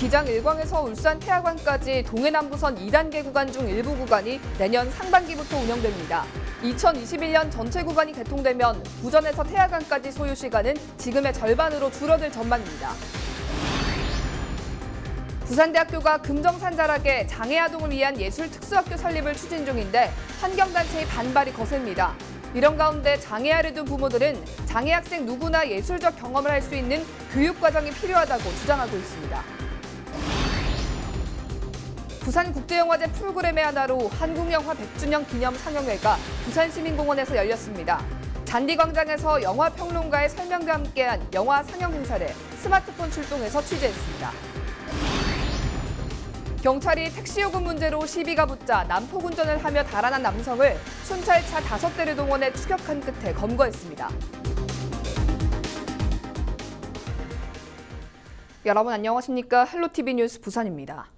기장 일광에서 울산 태화관까지 동해남부선 2단계 구간 중 일부 구간이 내년 상반기부터 운영됩니다. 2021년 전체 구간이 개통되면 부전에서 태화관까지 소요 시간은 지금의 절반으로 줄어들 전망입니다. 부산대학교가 금정산 자락에 장애아동을 위한 예술특수학교 설립을 추진 중인데 환경단체의 반발이 거셉니다. 이런 가운데 장애아를 둔 부모들은 장애 학생 누구나 예술적 경험을 할 수 있는 교육과정이 필요하다고 주장하고 있습니다. 부산국제영화제 프로그램의 하나로 한국영화 100주년 기념 상영회가 부산시민공원에서 열렸습니다. 잔디광장에서 영화평론가의 설명과 함께한 영화 상영 행사를 스마트폰 출동해서 취재했습니다. 경찰이 택시요금 문제로 시비가 붙자 난폭운전을 하며 달아난 남성을 순찰차 5대를 동원해 추격한 끝에 검거했습니다. 여러분 안녕하십니까? 헬로티비 뉴스 부산입니다.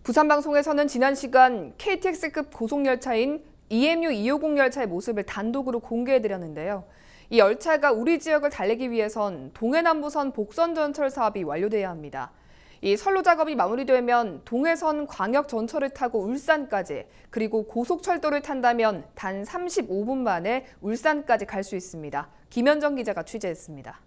부산방송에서는 지난 시간 KTX급 고속열차인 EMU 250 열차의 모습을 단독으로 공개해드렸는데요. 이 열차가 우리 지역을 달리기 위해선 동해남부선 복선전철 사업이 완료돼야 합니다. 이 선로 작업이 마무리되면 동해선 광역전철을 타고 울산까지 그리고 고속철도를 탄다면 단 35분 만에 울산까지 갈 수 있습니다. 김현정 기자가 취재했습니다.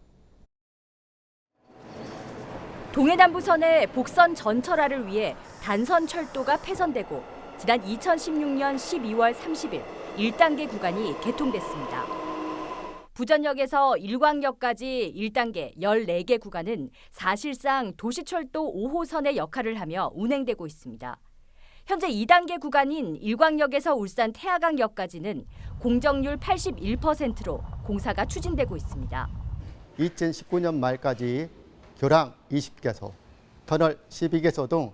동해남부선의 복선 전철화를 위해 단선철도가 폐선되고 지난 2016년 12월 30일 1단계 구간이 개통됐습니다. 부전역에서 일광역까지 1단계 14개 구간은 사실상 도시철도 5호선의 역할을 하며 운행되고 있습니다. 현재 2단계 구간인 일광역에서 울산 태화강역까지는 공정률 81%로 공사가 추진되고 있습니다. 2019년 말까지 교량 20개소, 터널 12개소 등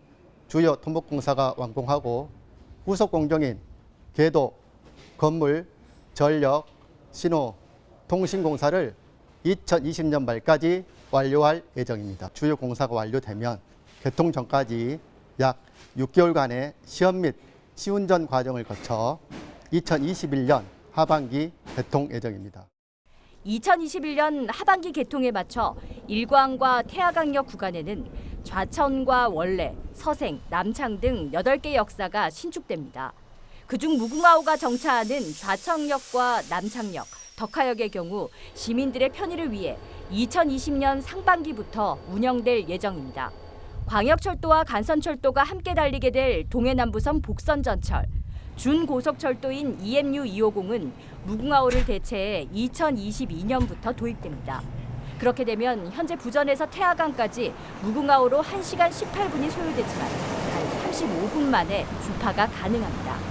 주요 토목공사가 완공하고 후속 공정인 궤도, 건물, 전력, 신호, 통신공사를 2020년 말까지 완료할 예정입니다. 주요 공사가 완료되면 개통 전까지 약 6개월간의 시험 및 시운전 과정을 거쳐 2021년 하반기 개통 예정입니다. 2021년 하반기 개통에 맞춰 일광과 태화강역 구간에는 좌천과 원래, 서생, 남창 등 8개 역사가 신축됩니다. 그중 무궁화호가 정차하는 좌천역과 남창역, 덕하역의 경우 시민들의 편의를 위해 2020년 상반기부터 운영될 예정입니다. 광역철도와 간선철도가 함께 달리게 될 동해남부선 복선전철, 준고속철도인 EMU 250은 무궁화호를 대체해 2022년부터 도입됩니다. 그렇게 되면 현재 부전에서 태화강까지 무궁화호로 1시간 18분이 소요되지만 단 35분 만에 주파가 가능합니다.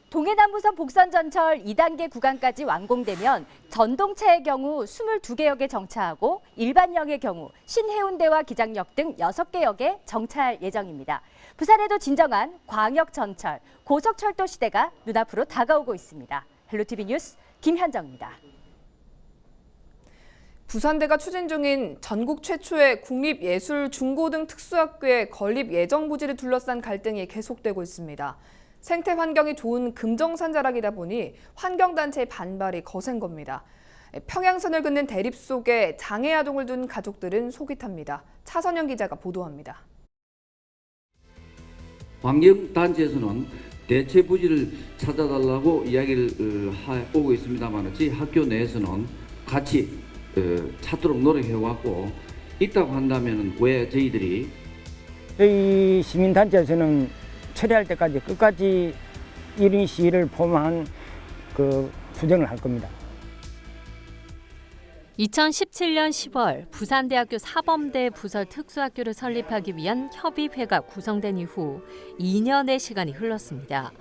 동해남부선 복선전철 2단계 구간까지 완공되면 전동차의 경우 22개역에 정차하고 일반역의 경우 신해운대와 기장역 등 6개 역에 정차할 예정입니다. 부산에도 진정한 광역전철, 고속철도 시대가 눈앞으로 다가오고 있습니다. 헬로티비 뉴스 김현정입니다. 부산대가 추진 중인 전국 최초의 국립예술 중고등 특수학교의 건립 예정 부지를 둘러싼 갈등이 계속되고 있습니다. 생태 환경이 좋은 금정산 자락이다 보니 환경단체의 반발이 거센 겁니다. 평양선을 긋는 대립 속에 장애아동을 둔 가족들은 속이 탑니다. 차선영 기자가 보도합니다. 환경단체에서는 대체 부지를 찾아달라고 이야기를 오고 있습니다만 저희 학교 내에서는 같이 찾도록 노력해왔고 있다고 한다면 왜 저희들이 시민단체에서는 처리할 때까지 끝까지 이런 시위를 포함한 투쟁을 할 겁니다. 2017년 10월 부산대학교 사범대 부설 특수학교를 설립하기 위한 협의회가 구성된 이후 2년의 시간이 흘렀습니다.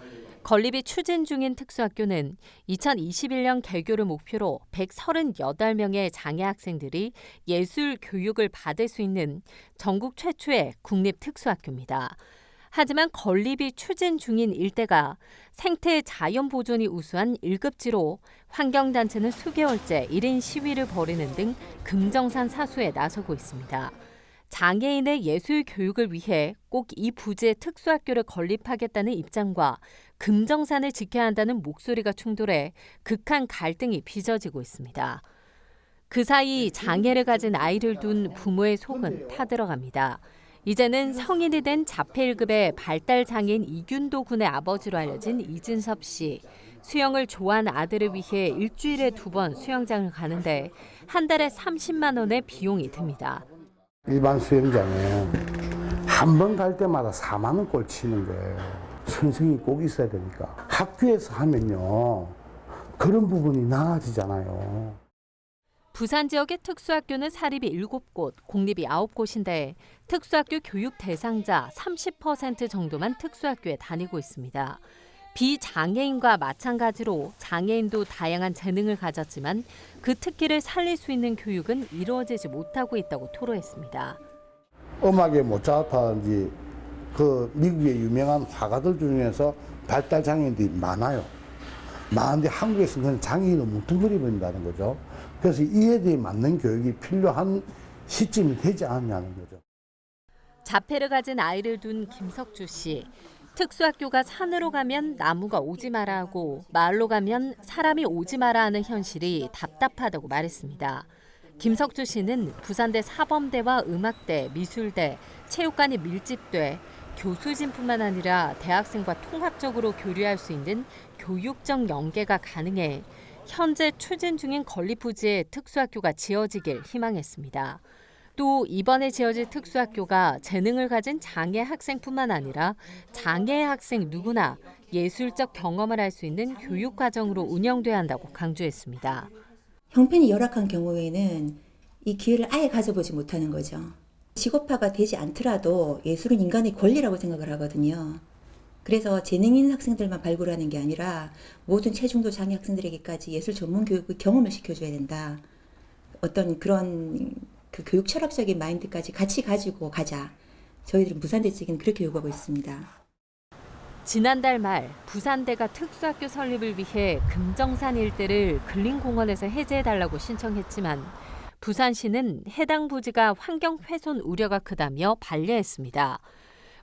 건립이 추진 중인 특수학교는 2021년 개교를 목표로 138명의 장애 학생들이 예술 교육을 받을 수 있는 전국 최초의 국립 특수학교입니다. 하지만 건립이 추진 중인 일대가 생태 자연 보존이 우수한 1급지로 환경단체는 수개월째 1인 시위를 벌이는 등 금정산 사수에 나서고 있습니다. 장애인의 예술 교육을 위해 꼭 이 부지에 특수학교를 건립하겠다는 입장과 금정산을 지켜야 한다는 목소리가 충돌해 극한 갈등이 빚어지고 있습니다. 그 사이 장애를 가진 아이를 둔 부모의 속은 타들어갑니다. 이제는 성인이 된 자폐 1급의 발달 장애인 이균도 군의 아버지로 알려진 이준섭 씨. 수영을 좋아하는 아들을 위해 일주일에 2번 수영장을 가는데 한 달에 30만 원의 비용이 듭니다. 일반 수영장에 한 번 갈 때마다 4만 원 꼴 치는 거예요. 선생이 꼭 있어야 되니까. 학교에서 하면요, 그런 부분이 나아지잖아요. 부산 지역의 특수학교는 사립이 7곳, 공립이 9곳인데 특수학교 교육 대상자 30% 정도만 특수학교에 다니고 있습니다. 비장애인과 마찬가지로 장애인도 다양한 재능을 가졌지만 그 특기를 살릴 수 있는 교육은 이루어지지 못하고 있다고 토로했습니다. 음악에 모차르트라든지 그 미국의 유명한 화가들 중에서 발달 장애인들이 많아요. 많은데 한국에서는 그냥 장애인을 뭉뚱그려 버린다는 거죠. 그래서 이에 대해 맞는 교육이 필요한 시점이 되지 않냐는 거죠. 자폐를 가진 아이를 둔 김석주 씨. 특수학교가 산으로 가면 나무가 오지 마라 하고 마을로 가면 사람이 오지 마라 하는 현실이 답답하다고 말했습니다. 김석주 씨는 부산대 사범대와 음악대, 미술대, 체육관이 밀집돼 교수진뿐만 아니라 대학생과 통합적으로 교류할 수 있는 교육적 연계가 가능해 현재 추진 중인 건립 부지에 특수학교가 지어지길 희망했습니다. 또 이번에 지어질 특수학교가 재능을 가진 장애 학생뿐만 아니라 장애 학생 누구나 예술적 경험을 할 수 있는 교육 과정으로 운영돼야 한다고 강조했습니다. 형편이 열악한 경우에는 이 기회를 아예 가져보지 못하는 거죠. 직업화가 되지 않더라도 예술은 인간의 권리라고 생각을 하거든요. 그래서 재능 있는 학생들만 발굴하는 게 아니라 모든 체중도 장애 학생들에게까지 예술 전문 교육의 경험을 시켜줘야 된다. 어떤 그런 그 교육 철학적인 마인드까지 같이 가지고 가자. 저희들은 부산대 측에는 그렇게 요구하고 있습니다. 지난달 말 부산대가 특수학교 설립을 위해 금정산 일대를 근린공원에서 해제해달라고 신청했지만 부산시는 해당 부지가 환경 훼손 우려가 크다며 반려했습니다.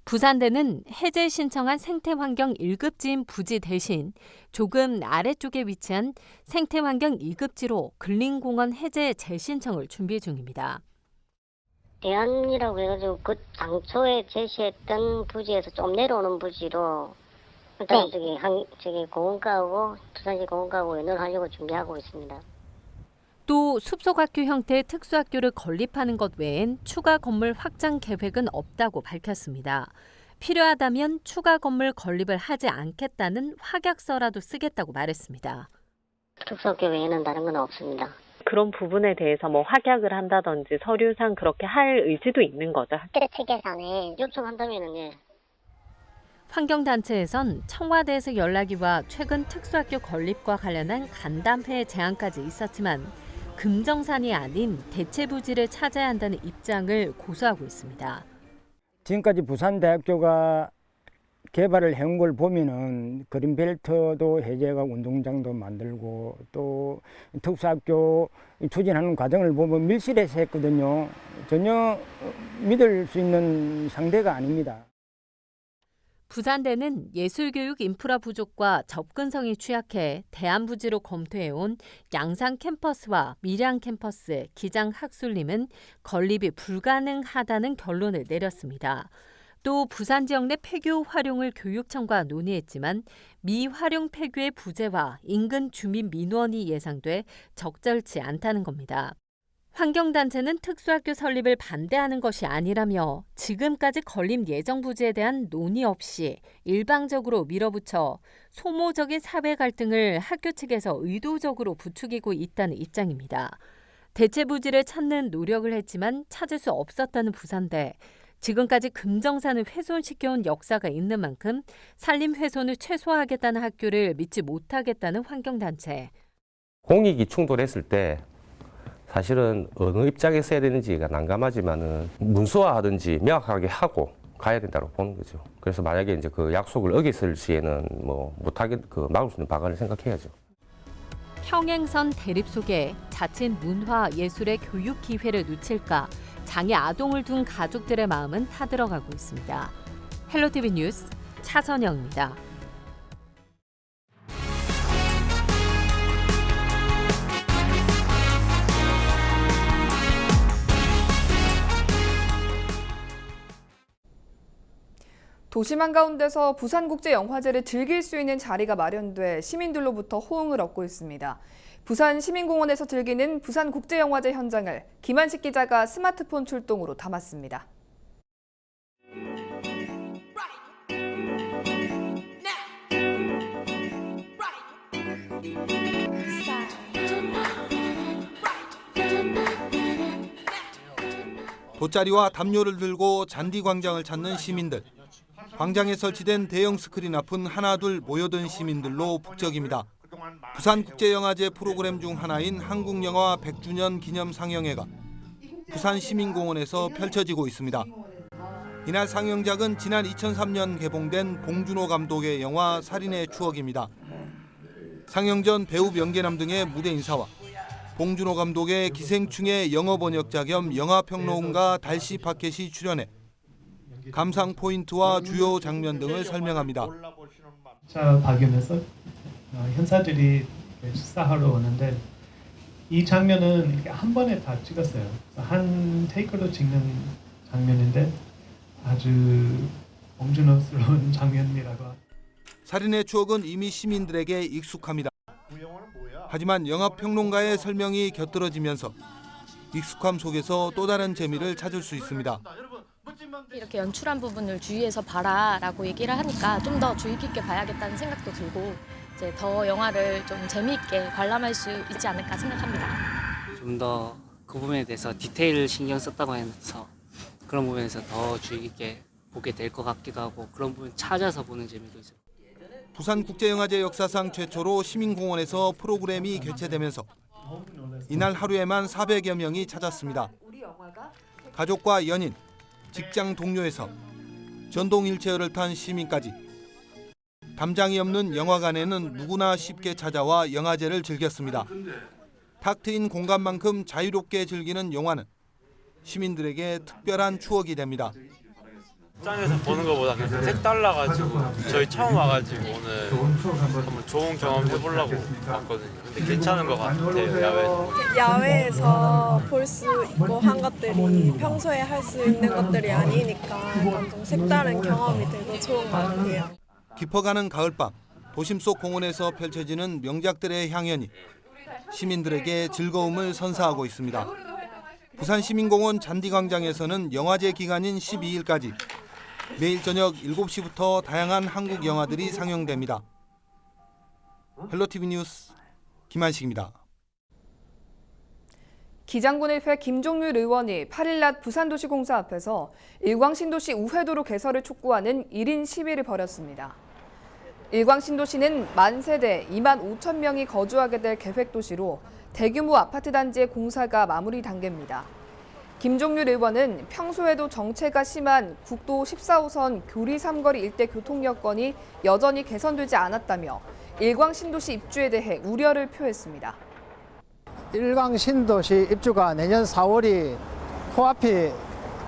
부산대는 해제 신청한 생태환경 1급지인 부지 대신 조금 아래쪽에 위치한 생태환경 2급지로 근린공원 해제 재신청을 준비 중입니다. 대안이라고 해가지고 그 당초에 제시했던 부지에서 좀 내려오는 부지로 일단 저기 공원가하고 부산시 공원가하고 연결하려고 준비하고 있습니다. 또 숲속학교 형태의 특수학교를 건립하는 것 외엔 추가 건물 확장 계획은 없다고 밝혔습니다. 필요하다면 추가 건물 건립을 하지 않겠다는 확약서라도 쓰겠다고 말했습니다. 특수학교 외에는 다른 건 없습니다. 그런 부분에 대해서 뭐 확약을 한다든지 서류상 그렇게 할 의지도 있는 거죠. 학교 측에서는 요청한다면은 예. 환경단체에선 청와대에서 연락이 와 최근 특수학교 건립과 관련한 간담회 제안까지 있었지만 금정산이 아닌 대체 부지를 찾아야 한다는 입장을 고수하고 있습니다. 지금까지 부산대학교가 개발을 해온 걸 보면은 그린벨트도 해제가 운동장도 만들고 또 특수학교 추진하는 과정을 보면 밀실에서 했거든요. 전혀 믿을 수 있는 상대가 아닙니다. 부산대는 예술교육 인프라 부족과 접근성이 취약해 대안부지로 검토해온 양산 캠퍼스와 밀양 캠퍼스, 기장 학술림은 건립이 불가능하다는 결론을 내렸습니다. 또 부산 지역 내 폐교 활용을 교육청과 논의했지만 미활용 폐교의 부재와 인근 주민 민원이 예상돼 적절치 않다는 겁니다. 환경단체는 특수학교 설립을 반대하는 것이 아니라며 지금까지 건립 예정 부지에 대한 논의 없이 일방적으로 밀어붙여 소모적인 사회 갈등을 학교 측에서 의도적으로 부추기고 있다는 입장입니다. 대체 부지를 찾는 노력을 했지만 찾을 수 없었다는 부산대. 지금까지 금정산을 훼손시켜온 역사가 있는 만큼 산림 훼손을 최소화하겠다는 학교를 믿지 못하겠다는 환경단체. 공익이 충돌했을 때 사실은 어느 입장에서 해야 되는지가 난감하지만은 문서화하든지 명확하게 하고 가야 된다고 보는 거죠. 그래서 만약에 이제 그 약속을 어겼을 시에는 뭐 못하게 막을 수 있는 방안을 생각해야죠. 평행선 대립 속에 자칫 문화 예술의 교육 기회를 놓칠까 장애 아동을 둔 가족들의 마음은 타들어가고 있습니다. 헬로티비 뉴스 차선영입니다. 도심 한가운데서 부산국제영화제를 즐길 수 있는 자리가 마련돼 시민들로부터 호응을 얻고 있습니다. 부산시민공원에서 즐기는 부산국제영화제 현장을 김한식 기자가 스마트폰 출동으로 담았습니다. 돗자리와 담요를 들고 잔디광장을 찾는 시민들. 광장에 설치된 대형 스크린 앞은 하나둘 모여든 시민들로 북적입니다. 부산국제영화제 프로그램 중 하나인 한국영화 100주년 기념 상영회가 부산시민공원에서 펼쳐지고 있습니다. 이날 상영작은 지난 2003년 개봉된 봉준호 감독의 영화 살인의 추억입니다. 상영 전 배우 명계남 등의 무대 인사와 봉준호 감독의 기생충의 영어 번역자 겸 영화평론가 달씨 파켓이 출연해 감상 포인트와 주요 장면 등을 설명합니다. 박연에서 현사들이 식사하러 오는데 이 장면은 한 번에 다 찍었어요. 한 테이크로 찍는 장면인데 아주 봉준호스러운 장면이라고. 살인의 추억은 이미 시민들에게 익숙합니다. 하지만 영화평론가의 설명이 곁들어지면서 익숙함 속에서 또 다른 재미를 찾을 수 있습니다. 이렇게 연출한 부분을 주의해서 봐라라고 얘기를 하니까 좀 더 주의 깊게 봐야겠다는 생각도 들고 이제 더 영화를 좀 재미있게 관람할 수 있지 않을까 생각합니다. 좀 더 그 부분에 대해서 디테일을 신경 썼다고 해서 그런 부분에서 더 주의 깊게 보게 될 것 같기도 하고 그런 부분 찾아서 보는 재미도 있어요. 부산국제영화제 역사상 최초로 시민공원에서 프로그램이 개최되면서 이날 하루에만 400여 명이 찾았습니다. 가족과 연인, 직장 동료에서 전동 휠체어를 탄 시민까지 담장이 없는 영화관에는 누구나 쉽게 찾아와 영화제를 즐겼습니다. 탁 트인 공간만큼 자유롭게 즐기는 영화는 시민들에게 특별한 추억이 됩니다. 극장에서 보는 것보다 그냥 색달라가지고 저희 처음 와가지고 오늘 한번 좋은 경험 해보려고 왔거든요. 근데 괜찮은 것 같아요. 야외에서 볼 수 있고 한 것들이 평소에 할 수 있는 것들이 아니니까 약간 좀 색다른 경험이 되고 좋은 것 같아요. 깊어가는 가을밤 도심 속 공원에서 펼쳐지는 명작들의 향연이 시민들에게 즐거움을 선사하고 있습니다. 부산시민공원 잔디광장에서는 영화제 기간인 12일까지 매일 저녁 7시부터 다양한 한국 영화들이 상영됩니다. 헬로티비 뉴스 김한식입니다. 기장군일회 김종률 의원이 8일 낮 부산도시공사 앞에서 일광신도시 우회도로 개설을 촉구하는 1인 시위를 벌였습니다. 일광신도시는 만 세대 2만 5천 명이 거주하게 될 계획도시로 대규모 아파트 단지의 공사가 마무리 단계입니다. 김종률 의원은 평소에도 정체가 심한 국도 14호선 교리 삼거리 일대 교통 여건이 여전히 개선되지 않았다며 일광신도시 입주에 대해 우려를 표했습니다. 일광신도시 입주가 내년 4월이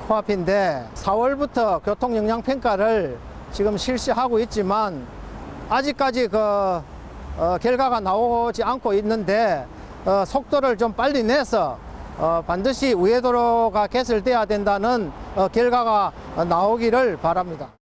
코앞인데 4월부터 교통영향평가를 지금 실시하고 있지만 아직까지 결과가 나오지 않고 있는데 속도를 좀 빨리 내서 반드시 우회도로가 개설돼야 된다는 결과가 나오기를 바랍니다.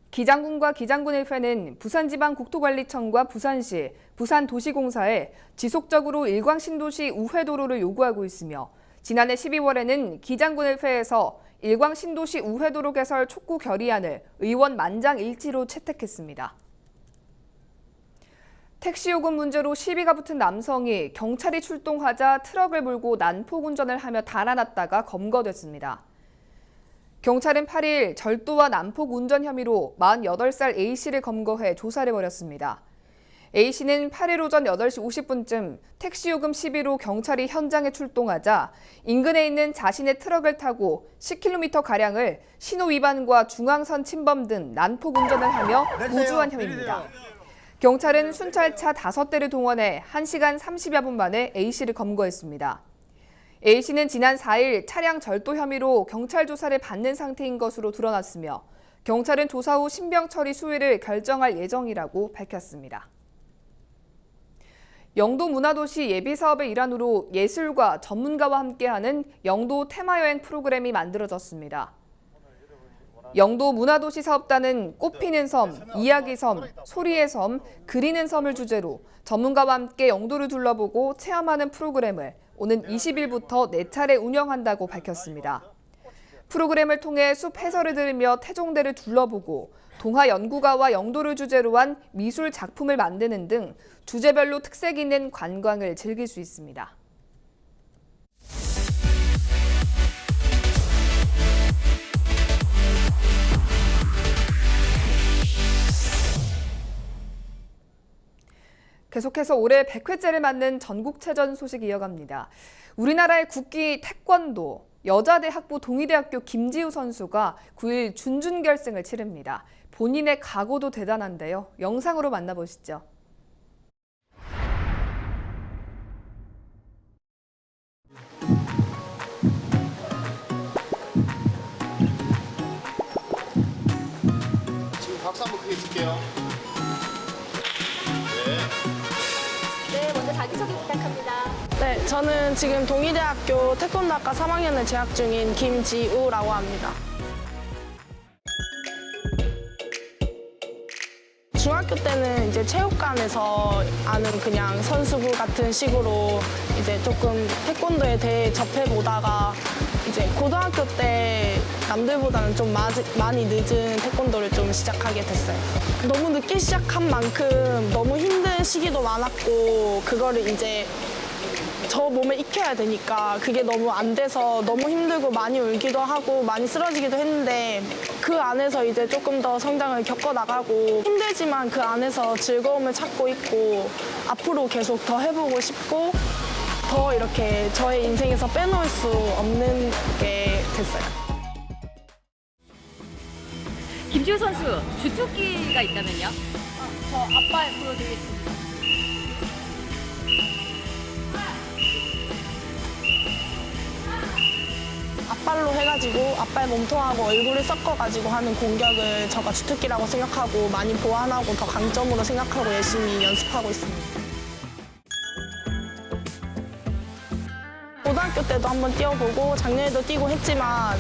기장군과 기장군일회는 부산지방국토관리청과 부산시, 부산도시공사에 지속적으로 일광신도시 우회도로를 요구하고 있으며 지난해 12월에는 기장군일회에서 일광신도시 우회도로 개설 촉구 결의안을 의원 만장일치로 채택했습니다. 택시요금 문제로 시비가 붙은 남성이 경찰이 출동하자 트럭을 몰고 난폭 운전을 하며 달아났다가 검거됐습니다. 경찰은 8일 절도와 난폭 운전 혐의로 48살 A씨를 검거해 조사를 벌였습니다. A씨는 8일 오전 8시 50분쯤 택시요금 시비로 경찰이 현장에 출동하자 인근에 있는 자신의 트럭을 타고 10km가량을 신호 위반과 중앙선 침범 등 난폭 운전을 하며 도주한 혐의입니다. 경찰은 순찰차 5대를 동원해 1시간 30여 분 만에 A씨를 검거했습니다. A씨는 지난 4일 차량 절도 혐의로 경찰 조사를 받는 상태인 것으로 드러났으며 경찰은 조사 후 신병 처리 수위를 결정할 예정이라고 밝혔습니다. 영도 문화도시 예비사업의 일환으로 예술가, 전문가와 함께하는 영도 테마여행 프로그램이 만들어졌습니다. 영도 문화도시 사업단은 꽃피는 섬, 이야기섬, 소리의 섬, 그리는 섬을 주제로 전문가와 함께 영도를 둘러보고 체험하는 프로그램을 오는 20일부터 4차례 운영한다고 밝혔습니다. 프로그램을 통해 숲 해설을 들으며 태종대를 둘러보고 동화 연구가와 영도를 주제로 한 미술 작품을 만드는 등 주제별로 특색 있는 관광을 즐길 수 있습니다. 계속해서 올해 100회째를 맞는 전국체전 소식 이어갑니다. 우리나라의 국기 태권도 여자대 학부 동의대학교 김지우 선수가 9일 준결승을 치릅니다. 본인의 각오도 대단한데요. 영상으로 만나보시죠. 지금 박수 한번 크게 칠게요. 네, 먼저 자기소개 부탁합니다. 네, 저는 지금 동의대학교 태권도학과 3학년에 재학 중인 김지우라고 합니다. 중학교 때는 이제 체육관에서 아는 그냥 선수부 같은 식으로 이제 조금 태권도에 대해 접해보다가 이제 고등학교 때 남들보다는 좀 많이 늦은 태권도를 좀 시작하게 됐어요. 너무 늦게 시작한 만큼 너무 힘든 시기도 많았고 그거를 이제 저 몸에 익혀야 되니까 그게 너무 안 돼서 너무 힘들고 많이 울기도 하고 많이 쓰러지기도 했는데 그 안에서 이제 조금 더 성장을 겪어나가고 힘들지만 그 안에서 즐거움을 찾고 있고 앞으로 계속 더 해보고 싶고 더 이렇게 저의 인생에서 빼놓을 수 없는 게 됐어요. 김지우 선수, 주특기가 있다면요? 저 앞발 보여드리겠습니다. 앞발로 해가지고 앞발 몸통하고 얼굴을 섞어가지고 하는 공격을 저가 주특기라고 생각하고 많이 보완하고 더 강점으로 생각하고 열심히 연습하고 있습니다. 고등학교 때도 한번 뛰어보고 작년에도 뛰고 했지만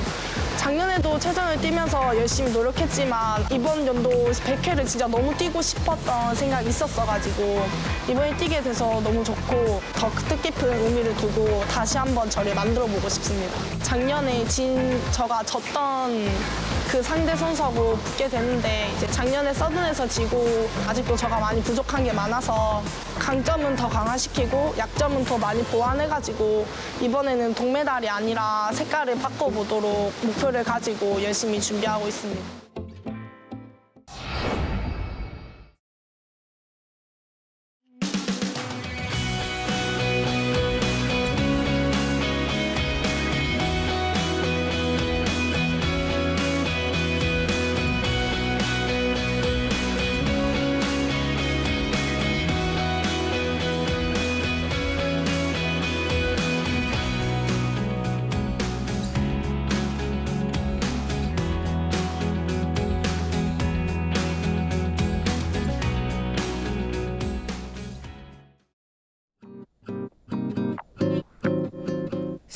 작년에도 최선을 뛰면서 열심히 노력했지만 이번 연도 100회를 진짜 너무 뛰고 싶었던 생각이 있었어가지고 이번에 뛰게 돼서 너무 좋고 더 뜻깊은 의미를 두고 다시 한번 저를 만들어보고 싶습니다. 작년에 저가 졌던 그 상대 선수하고 붙게 되는데 이제 작년에 서든에서 지고 아직도 저가 많이 부족한 게 많아서 강점은 더 강화시키고 약점은 더 많이 보완해가지고 이번에는 동메달이 아니라 색깔을 바꿔보도록 목표를 가지고 열심히 준비하고 있습니다.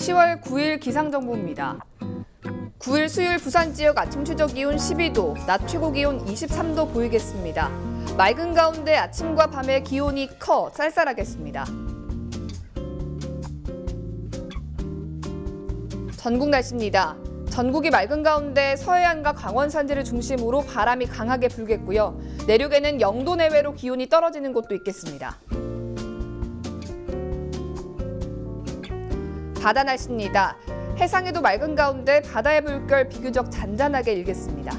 (10월 9일) 기상정보입니다. 9일 수요일 부산 지역 아침 최저 기온 12도, 낮 최고 기온 23도 보이겠습니다. 맑은 가운데 아침과 밤의 기온이 쌀쌀하겠습니다. 전국 날씨입니다. 전국이 맑은 가운데 서해안과 강원 산지를 중심으로 바람이 강하게 불겠고요. 내륙에는 영도 내외로 기온이 떨어지는 곳도 있겠습니다. 바다 날씨입니다. 해상에도 맑은 가운데 바다의 물결 비교적 잔잔하게 일겠습니다.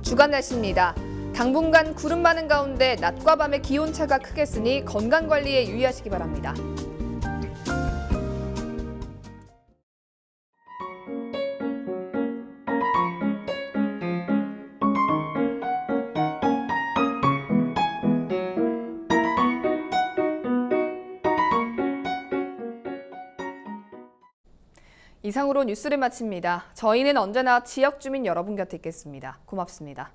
주간 날씨입니다. 당분간 구름 많은 가운데 낮과 밤의 기온차가 크겠으니 건강관리에 유의하시기 바랍니다. 이상으로 뉴스를 마칩니다. 저희는 언제나 지역 주민 여러분 곁에 있겠습니다. 고맙습니다.